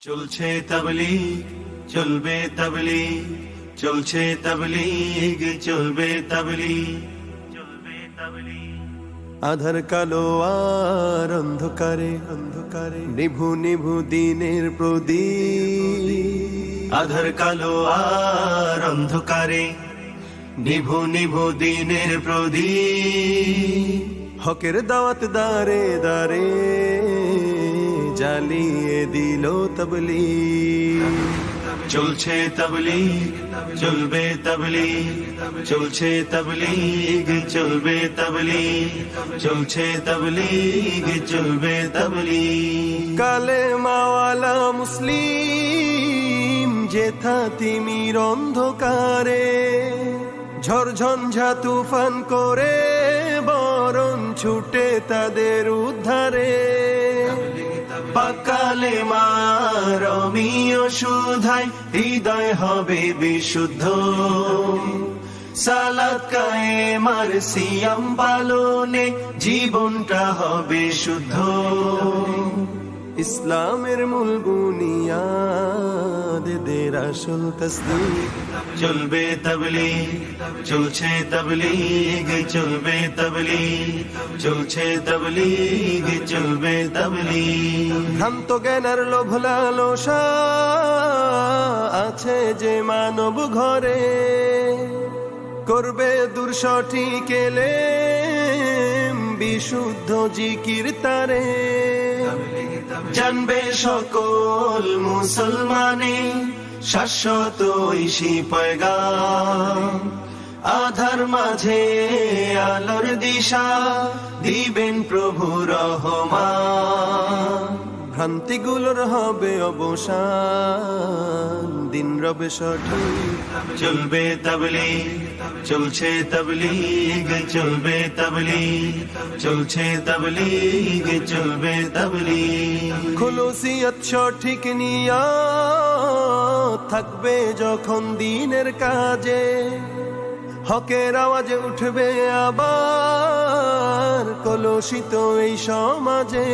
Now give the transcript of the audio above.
চলছে তাবলীগ, চলবে তাবলীগ, চলছে তাবলীগ, চলবে তাবলীগ, চলবে তাবলীগ। আধার কালো আর অন্ধকারে অন্ধকারে নিভু নিভু দিনের প্রদীপ। আধার কালো আর অন্ধকারে নিভু নিভু দিনের প্রদীপ। হকের দাওয়াত দারে দারে জ্বালিয়ে দিল তাবলীগ। চলছে তাবলীগ, চলবে তাবলীগ, চলছে তাবলীগ, চলবে তাবলীগ, চলছে তাবলীগ, চলবে তাবলীগ। কালেমাওয়ালা মুসলিম যেথা তিমির অন্ধকারে ঝড়ঝঞ্ঝা তুফান করে বরণ ছুটে তাদের উদ্ধারে। পাকালে মারমীয় সুধায় হৃদয় হবে বিশুদ্ধ। সালাত কায়েমার সিয়াম পালনে জীবনটা হবে শুদ্ধ। ইসলামের মূল বুনিয়াদের আসল তাসদিক। চলবে তাবলীগ, চলছে তাবলীগ, চলবে তাবলীগ, চলছে তাবলীগ, চলবে তাবলীগ। ভ্রান্ত জ্ঞানের লোভ লালসা আছে যে মানব ঘরে করবে দূর সঠিক এলেম বিশুদ্ধ জিকির তারে। জানবে সকল মুসলমানে শাশ্বত ঐশী পয়গাম। আধার মাঝে আলোর দিশা দিবেন প্রভু রহমান। ভ্রান্তিগুলোর হবে অবসান দিন রবে সঠিক। চলবে তাবলীগ, চলছে তাবলীগ, চলবে তাবলীগ, চলছে তাবলীগ, চলবে তাবলীগ। খুলুসিয়ত সঠিক নিয়ত থাকবে যখন দিনের কাজে হকের আওয়াজে উঠবে আবার কলুষিত এই সমাজে।